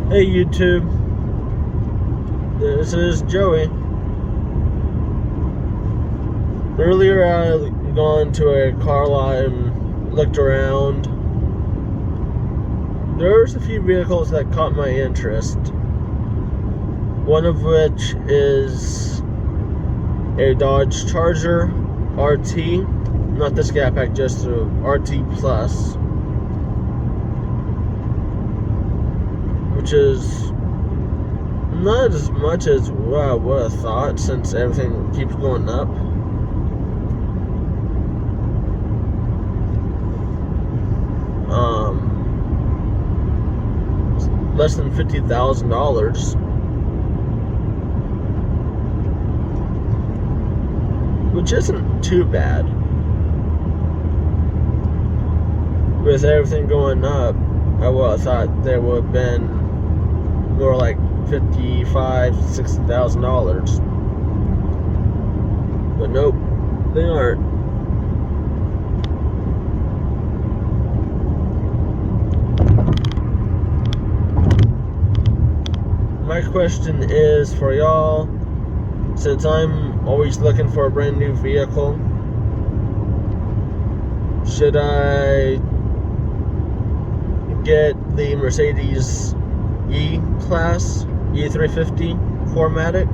Hey YouTube, this is Joey. Earlier I had gone to a car lot and looked around. There's a few vehicles that caught my interest. One of which is a Dodge Charger RT, not the Scat Pack, just the RT Plus, which is not as much as what I would have thought since everything keeps going up. Less than $50,000, which isn't too bad. With everything going up, I would have thought there would have been more like $55,000 to $60,000, but nope, they aren't. My question is for y'all, since I'm always looking for a brand new vehicle, should I get the Mercedes E-Class E350 4MATIC,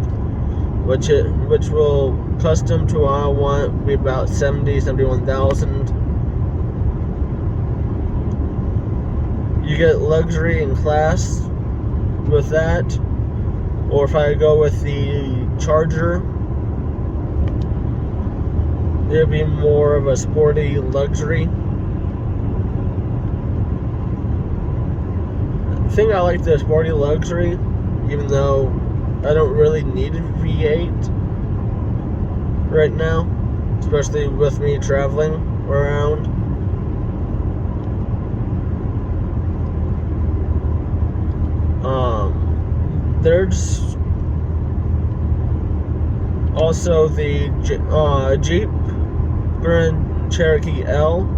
which will custom to what I want, be about $71,000. You get luxury and class with that, or if I go with the Charger, it'll be more of a sporty luxury. I think I like the sporty luxury, even though I don't really need a V8 right now, especially with me traveling around. There's also the Jeep Grand Cherokee L.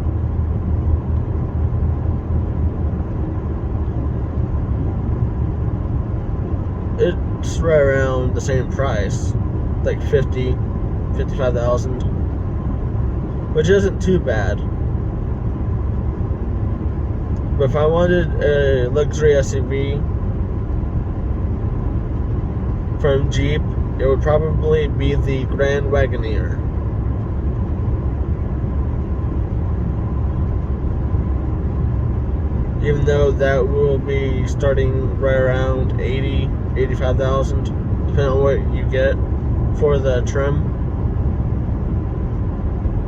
It's right around the same price, like $55,000, which isn't too bad. But if I wanted a luxury SUV from Jeep, it would probably be the Grand Wagoneer. Even though that will be starting right around $85,000, depending on what you get for the trim,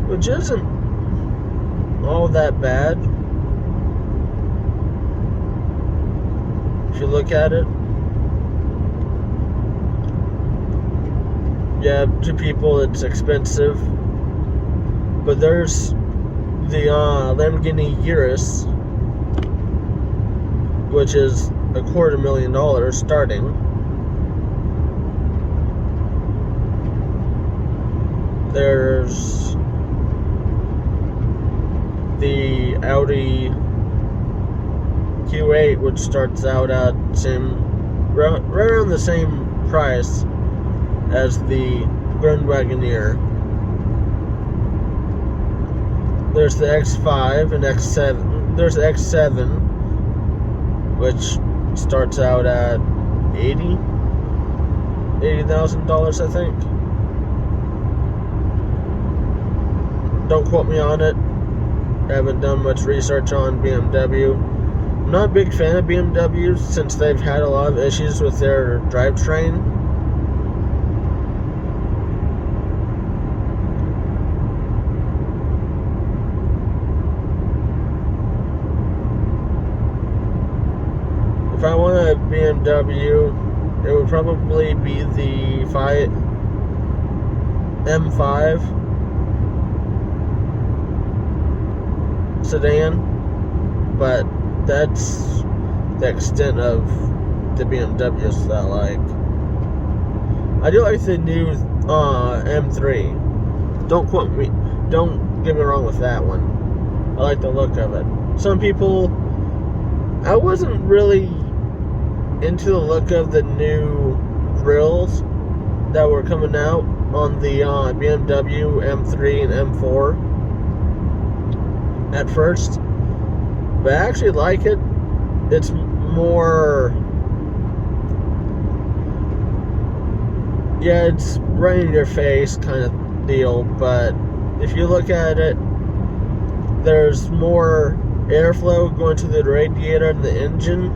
which isn't all that bad if you look at it. Yeah, to people it's expensive, but there's the Lamborghini Urus, which is $250,000 starting. There's the Audi Q8, which starts out at right around the same price as the Grand Wagoneer. There's the X5 and X7. There's the X7, which starts out at $80,000, I think. Don't quote me on it. I haven't done much research on BMW. I'm not a big fan of BMW since they've had a lot of issues with their drivetrain. If I want a BMW, it would probably be the M5 sedan, but that's the extent of the BMWs that I like. I do like the new M3. Don't quote me. Don't get me wrong with that one. I like the look of it. Some people, I wasn't really into the look of the new grills that were coming out on the BMW M3 and M4 at first, but I actually like it. It's more, yeah, it's right in your face kind of deal, but if you look at it, there's more airflow going to the radiator and the engine,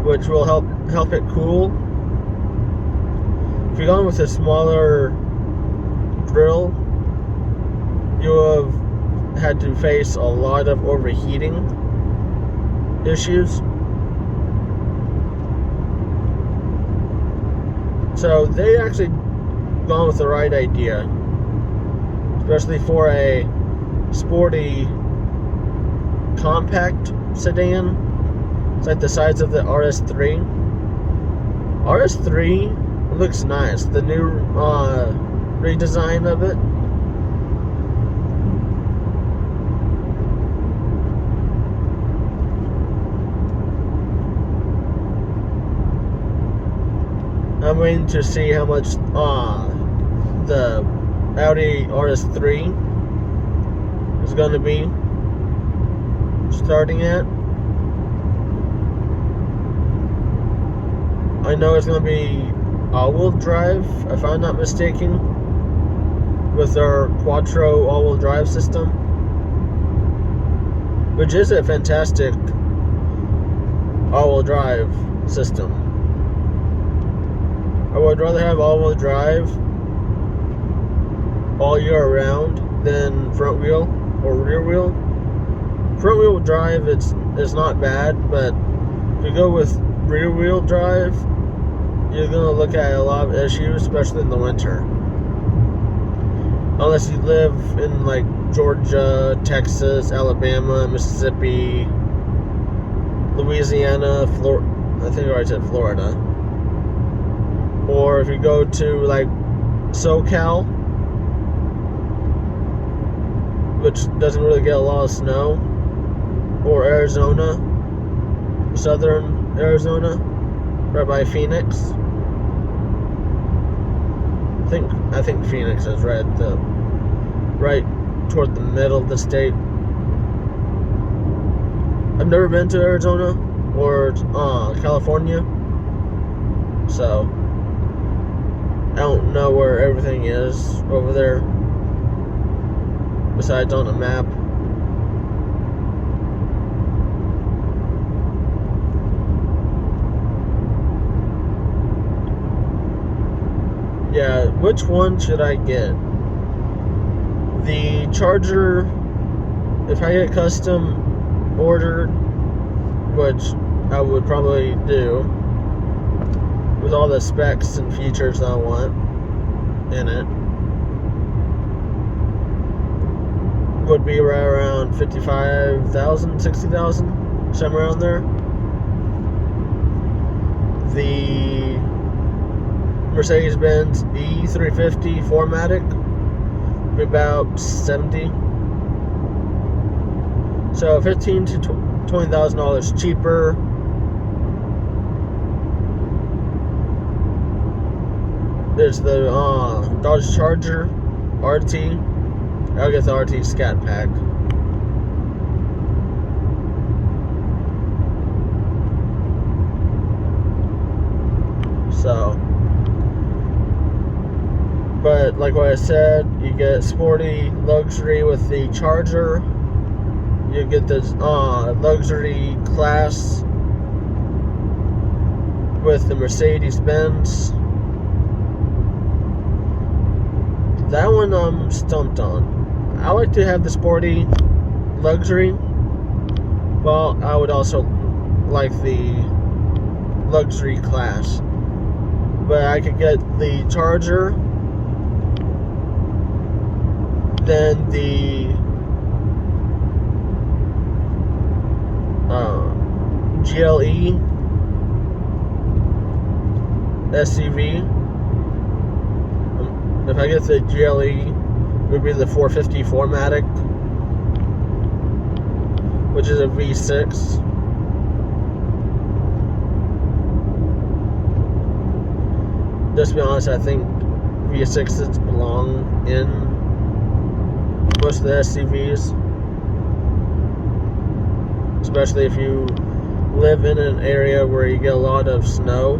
which will help it cool. If you're going with a smaller grill, you have had to face a lot of overheating issues. So they actually gone with the right idea, especially for a sporty compact sedan. It's like the size of the RS3. RS3 looks nice. The new redesign of it. I'm waiting to see how much the Audi RS3 is going to be starting at. I know it's going to be all-wheel drive, if I'm not mistaken, with our Quattro all-wheel drive system, which is a fantastic all-wheel drive system. I would rather have all-wheel drive all year round than front wheel or rear wheel. Front wheel drive, it's not bad, but if you go with rear wheel drive, you're going to look at a lot of issues, especially in the winter. Unless you live in like Georgia, Texas, Alabama, Mississippi, Louisiana, Florida. I think I already said Florida. Or if you go to like SoCal, which doesn't really get a lot of snow, or Arizona, southern Arizona, right by Phoenix. I think Phoenix is right toward the middle of the state. I've never been to Arizona or California, so I don't know where everything is over there besides on a map. Yeah, which one should I get? The Charger, if I get custom ordered, which I would probably do, with all the specs and features I want in it, would be right around 55,000, 60,000, somewhere around there. The Mercedes-Benz E350 4MATIC would be about 70. So $15,000 to $20,000 cheaper. There's the Dodge Charger RT. I'll get the RT Scat Pack. So, but like what I said, you get sporty luxury with the Charger. You get the luxury class with the Mercedes-Benz. That one I'm stumped on. I like to have the sporty luxury. Well, I would also like the luxury class. But I could get the Charger, then the GLE SUV. If I get the GLE, it would be the 450 4MATIC, which is a V6. just to be honest, I think V6s belong in most of the SUVs, especially if you live in an area where you get a lot of snow.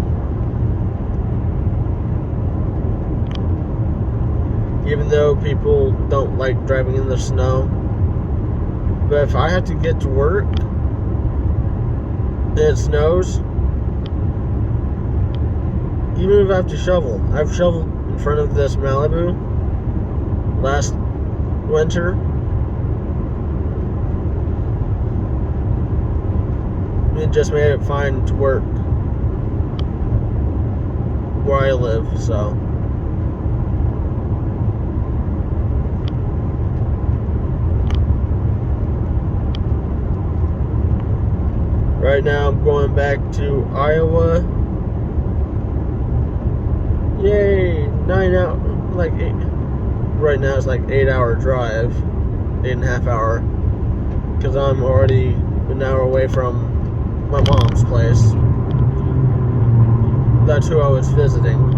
Even though people don't like driving in the snow, but if I have to get to work and it snows, even if I have to shovel, I've shoveled in front of this Malibu last winter. It just made it fine to work where I live, so. Right now I'm going back to Iowa. Yay! 9 hours, like 8. Right now it's like 8-hour drive, 8.5 hour, because I'm already an hour away from my mom's place. That's who I was visiting.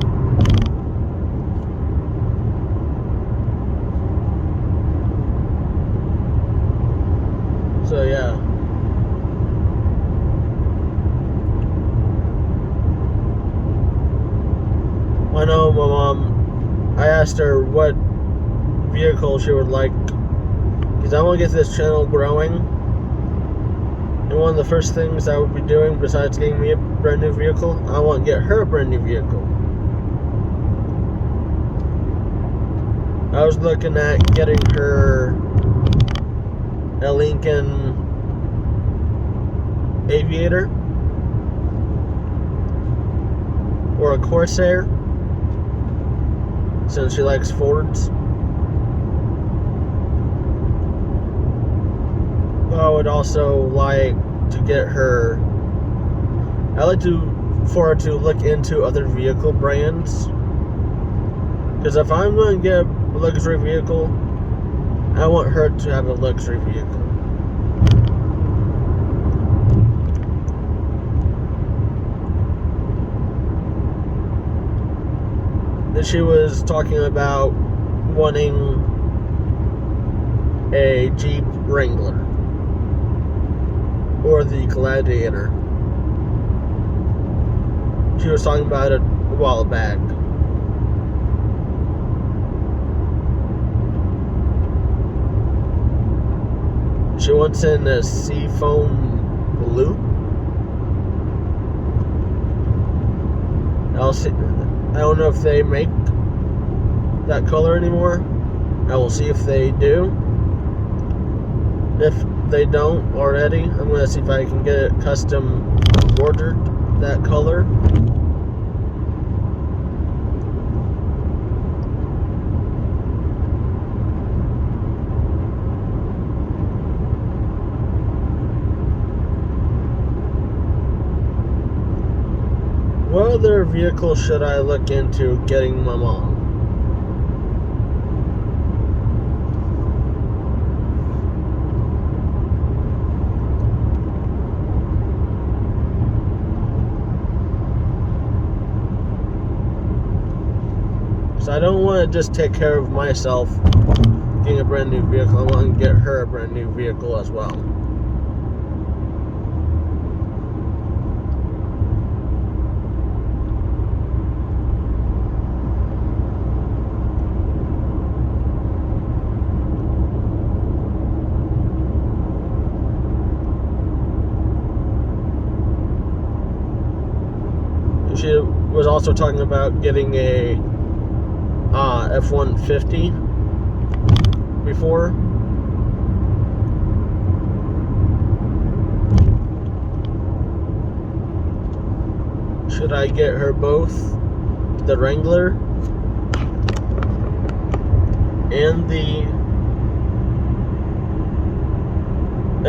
So yeah. I know my mom, I asked her what vehicle she would like, because I want to get this channel growing, and one of the first things I would be doing besides getting me a brand new vehicle, I want to get her a brand new vehicle. I was looking at getting her a Lincoln Aviator or a Corsair, since she likes Fords. I would also like to get her, for her to look into other vehicle brands, because if I'm going to get a luxury vehicle, I want her to have a luxury vehicle. And she was talking about wanting a Jeep Wrangler or the Gladiator. She was talking about it a while back. She wants in a seafoam blue. I don't know if they make that color anymore. I will see if they do. If they don't already, I'm going to see if I can get it custom ordered that color. What other vehicle should I look into getting my mom? So I don't want to just take care of myself getting a brand new vehicle. I want to get her a brand new vehicle as well. She was also talking about getting a F-150 before. Should I get her both the Wrangler and the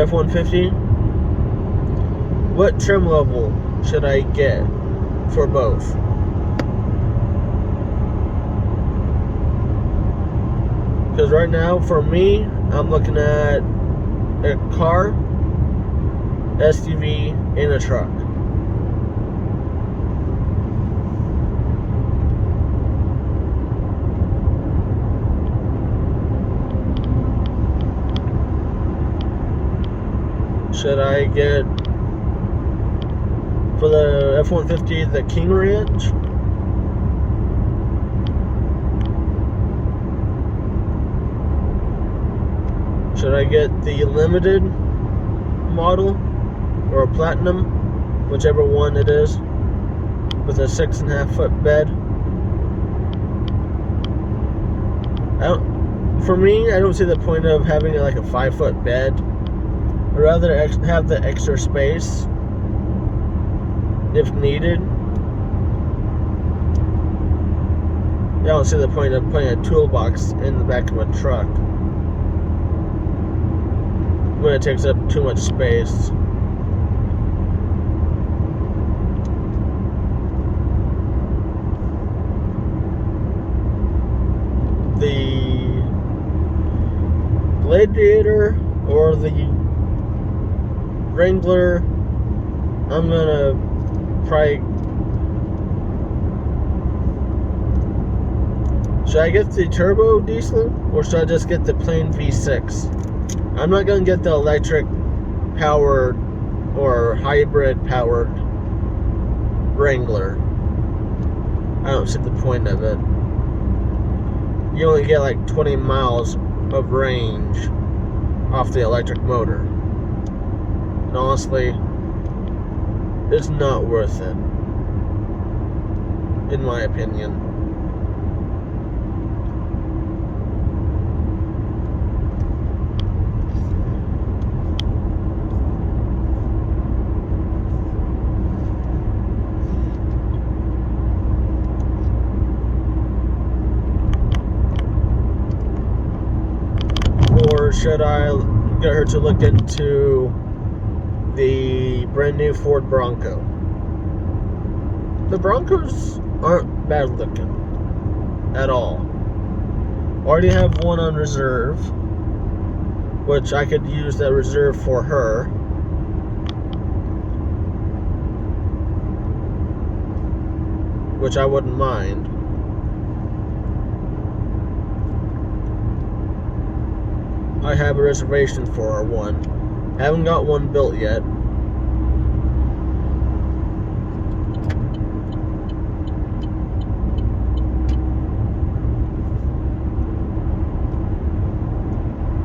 F-150? What trim level should I get for both? Because right now, for me, I'm looking at a car, SUV, and a truck. Should I get, for the F-150, the King Ranch? Should I get the limited model or platinum, whichever one it is, with a 6.5 foot bed? For me, I don't see the point of having like a 5 foot bed. I'd rather have the extra space if needed. I don't see the point of putting a toolbox in the back of a truck when it takes up too much space. The Gladiator or the Wrangler, I'm gonna probably, should I get the turbo diesel or should I just get the plain V6? I'm not gonna get the electric powered or hybrid powered Wrangler. I don't see the point of it. You only get like 20 miles of range off the electric motor. And honestly, it's not worth it, in my opinion. Or should I get her to look into the brand new Ford Bronco? The Broncos aren't bad looking at all. Already have one on reserve, which I could use that reserve for her. Which I wouldn't mind. I have a reservation for one. Haven't got one built yet.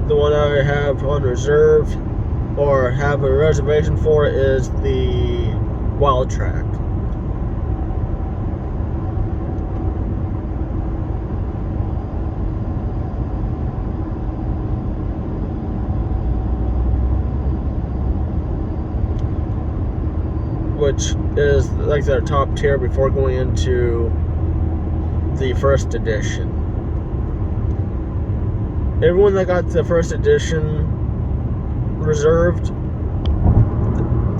The one I have on reserve or have a reservation for is the Wildtrak. Which is like their top tier before going into the first edition. Everyone that got the first edition reserved,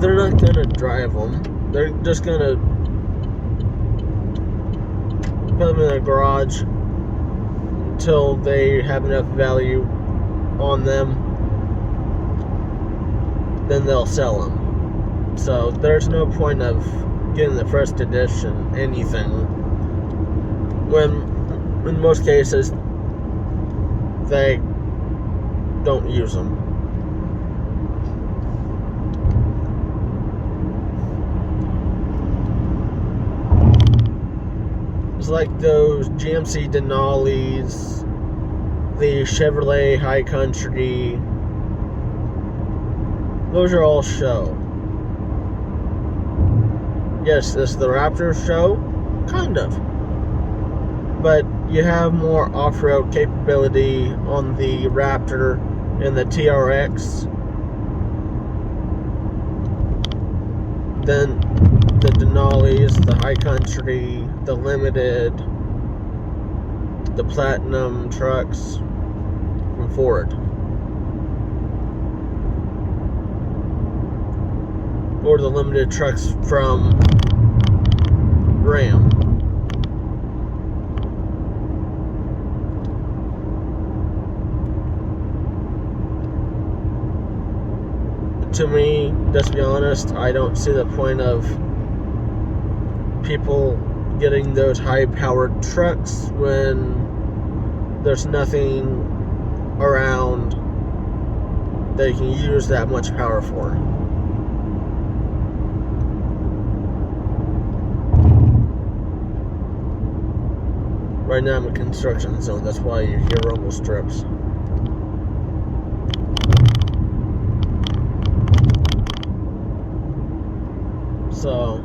they're not gonna drive them. They're just gonna put them in their garage until they have enough value on them. Then they'll sell them. So there's no point of getting the first edition anything when in most cases they don't use them. It's like those GMC Denali's, the Chevrolet High Country, those are all show. Yes, it's the Raptor show, kind of. But you have more off-road capability on the Raptor and the TRX than the Denali's, the High Country, the Limited, the Platinum trucks from Ford. Or the Limited trucks from Ram. To me, let's be honest, I don't see the point of people getting those high-powered trucks when there's nothing around that you can use that much power for. Right now I'm in construction zone, that's why you hear rumble strips. So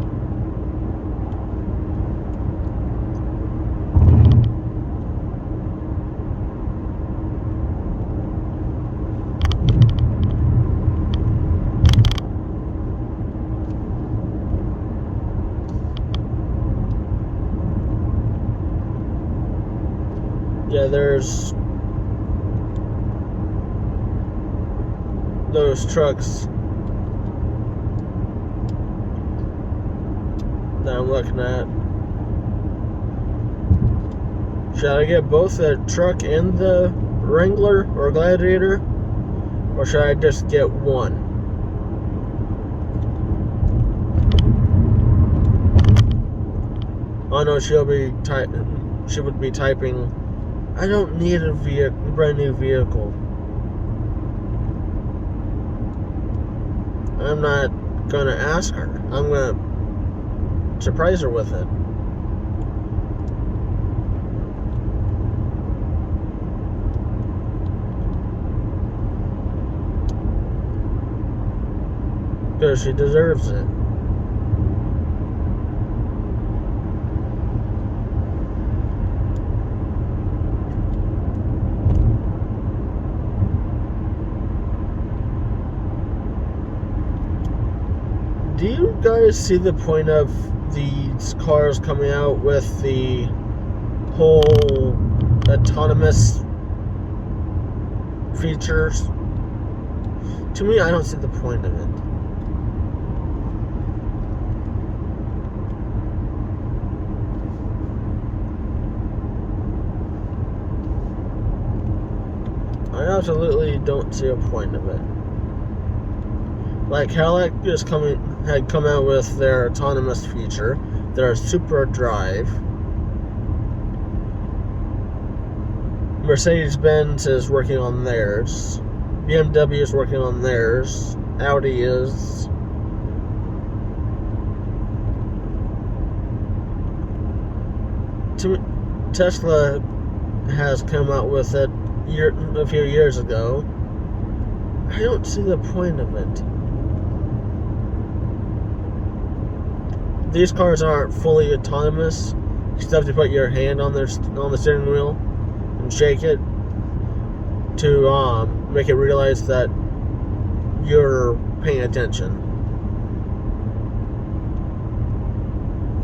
yeah, there's those trucks that I'm looking at. Should I get both the truck and the Wrangler or Gladiator? Or should I just get one? Oh no, she would be typing, I don't need a brand new vehicle. I'm not gonna ask her. I'm gonna surprise her with it. Because she deserves it. Do you guys see the point of these cars coming out with the whole autonomous features? To me, I don't see the point of it. I absolutely don't see a point of it. Like Cadillac had come out with their autonomous feature, their Super Drive. Mercedes-Benz is working on theirs. BMW is working on theirs. Audi is. Tesla has come out with it a few years ago. I don't see the point of it. These cars aren't fully autonomous. You still have to put your hand on the steering wheel and shake it to make it realize that you're paying attention.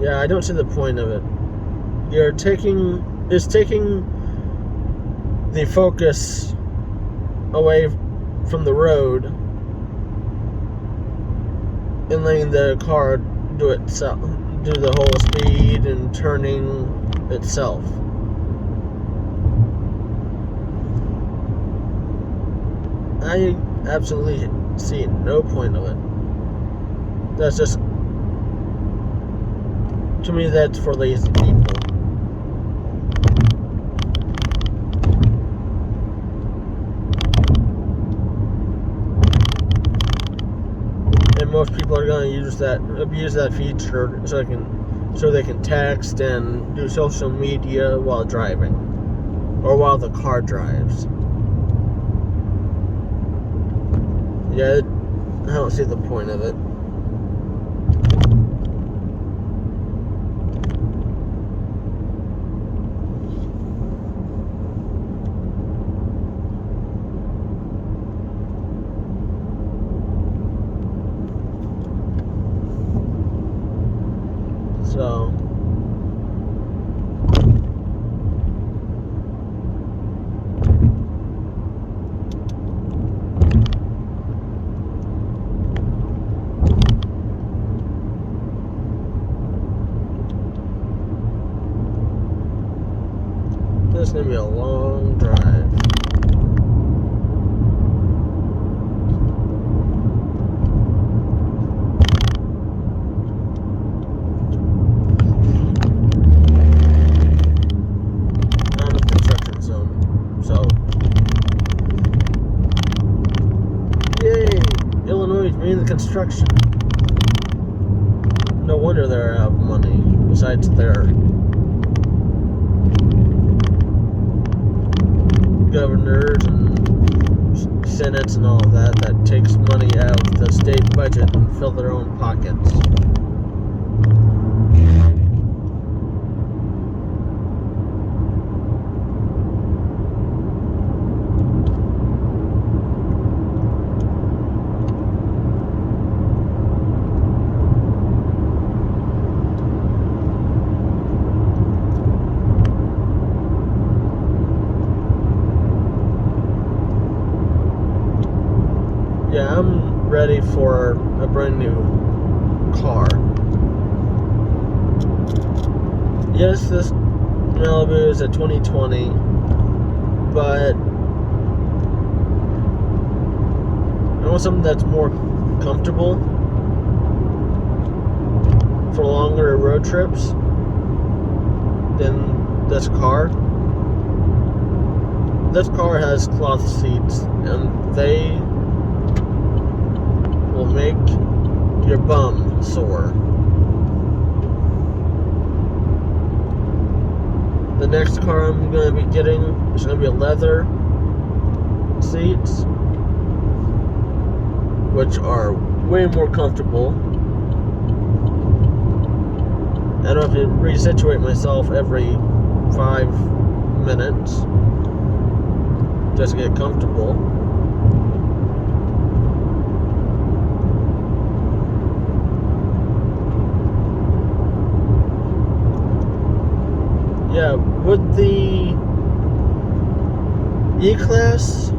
Yeah, I don't see the point of it. It's taking the focus away from the road and letting the car do the whole speed and turning itself. I absolutely see no point of it. That's just, to me, that's for lazy people. And most people are going to abuse that feature so they can text and do social media while driving or while the car drives. Yeah, I don't see the point of it. So this is going to be a long drive. I'm in construction zone, so construction. No wonder they're out of money, besides their governors and senates and all of that takes money out of the state budget and fill their own pockets. Yeah, I'm ready for a brand new car. Yes, this Malibu is a 2020, but I want something that's more comfortable for longer road trips than this car. This car has cloth seats, and they will make your bum sore. The next car I'm going to be getting is going to be leather seats, which are way more comfortable. I don't have to resituate myself every 5 minutes just to get comfortable. Yeah, would the E-Class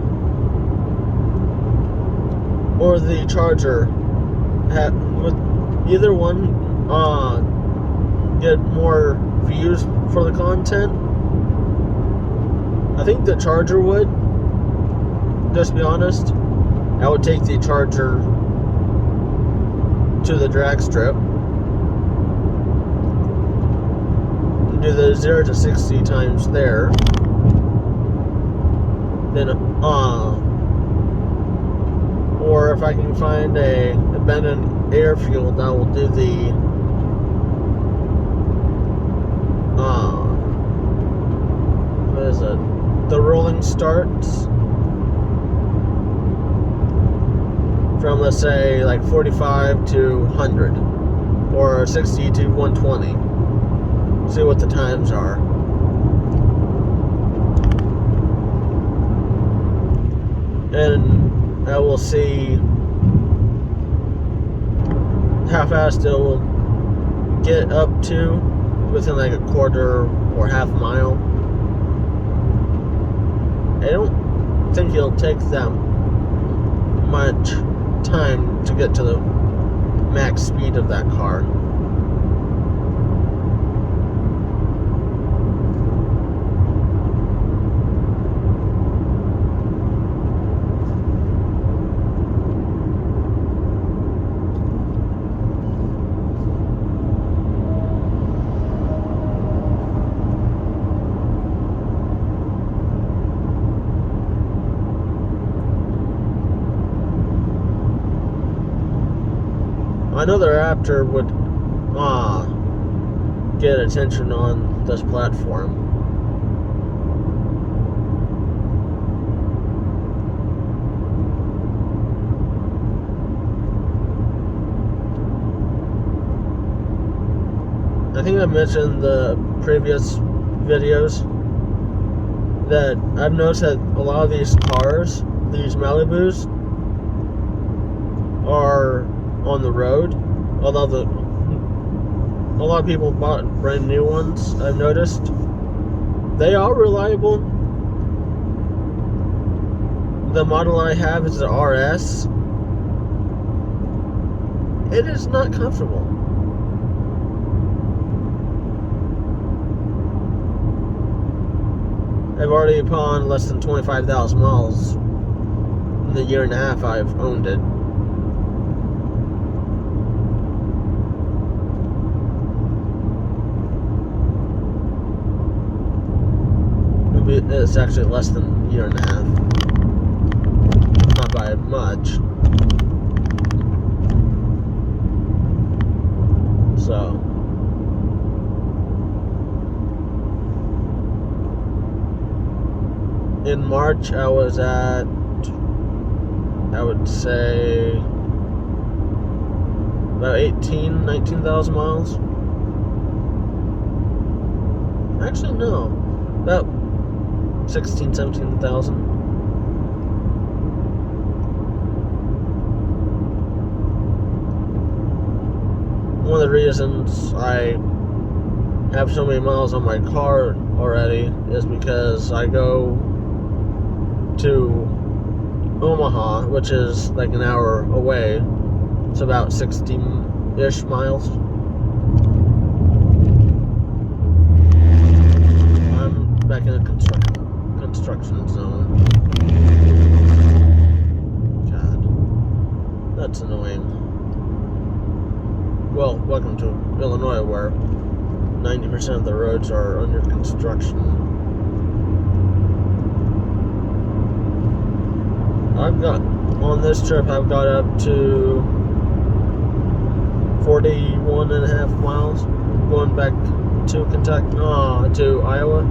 or the Charger would either one get more views for the content? I think the Charger would. Just to be honest, I would take the Charger to the drag strip. Do the 0 to 60 times there, then or if I can find a abandoned airfield, I will do the what is it, the rolling starts from, let's say, like 45 to 100 or 60 to 120. See what the times are. And I will see how fast it will get up to within like a quarter or half mile. I don't think it'll take that much time to get to the max speed of that car. I know the Raptor would get attention on this platform. I think I mentioned in the previous videos that I've noticed that a lot of these cars, these Malibus, are on the road, although a lot of people bought brand new ones. I've noticed they are reliable. The model I have is the RS. It is not comfortable. I've already put on less than 25,000 miles in the year and a half I've owned it. It's actually less than a year and a half. Not by much. So in March I was at, I would say, about 19,000 miles. Actually, no, about 17,000. One of the reasons I have so many miles on my car already is because I go to Omaha, which is like an hour away. It's about 60-ish miles. I'm back in a construction zone. God, that's annoying. Well, welcome to Illinois, where 90% of the roads are under construction. On this trip, I've got up to 41.5 miles going back to to Iowa.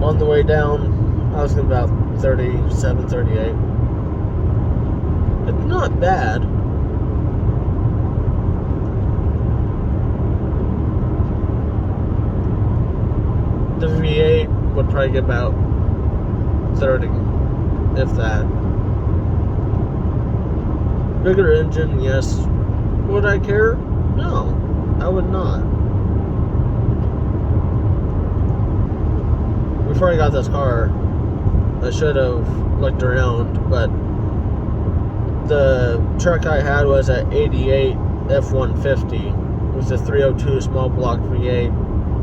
On the way down, I was getting about 37, 38. It's not bad. The V8 would probably get about 30, if that. Bigger engine, yes. Would I care? No, I would not. Before I got this car, I should have looked around, but the truck I had was an 88 F-150 with a 302 small block V8.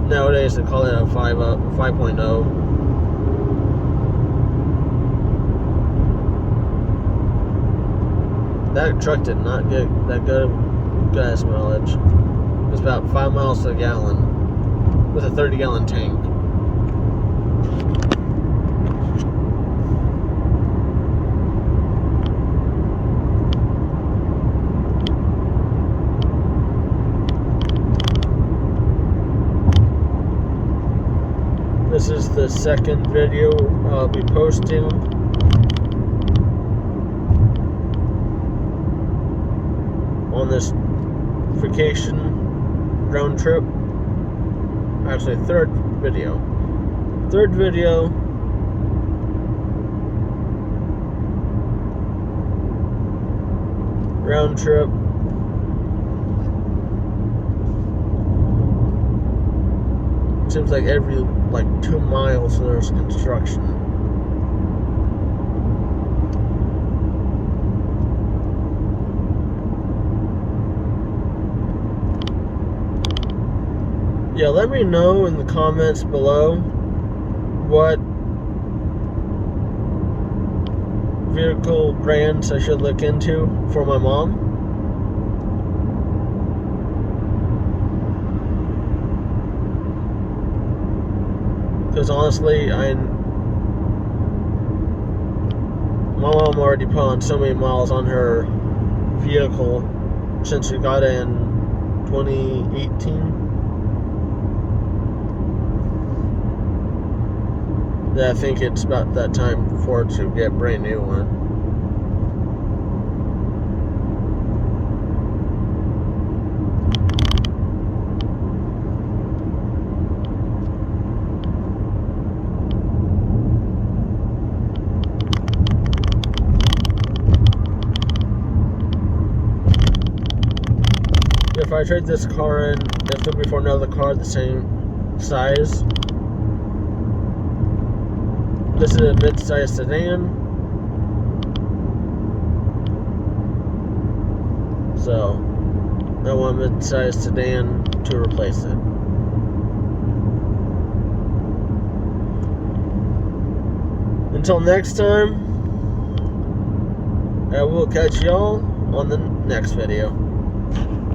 Nowadays they call it a 5.0. That truck did not get that good gas mileage. It was about 5 miles to a gallon with a 30-gallon tank. This is the second video I'll be posting on this vacation round trip. Actually, third video. Round trip. Seems like every 2 miles there's construction. Yeah, let me know in the comments below what vehicle brands I should look into for my mom. Because honestly, my mom already put on so many miles on her vehicle since we got it in 2018 that I think it's about that time for it to get a brand new one. If I trade this car in, it's going to be for another car the same size. This is a mid-size sedan. So, I want a mid-size sedan to replace it. Until next time, I will catch y'all on the next video.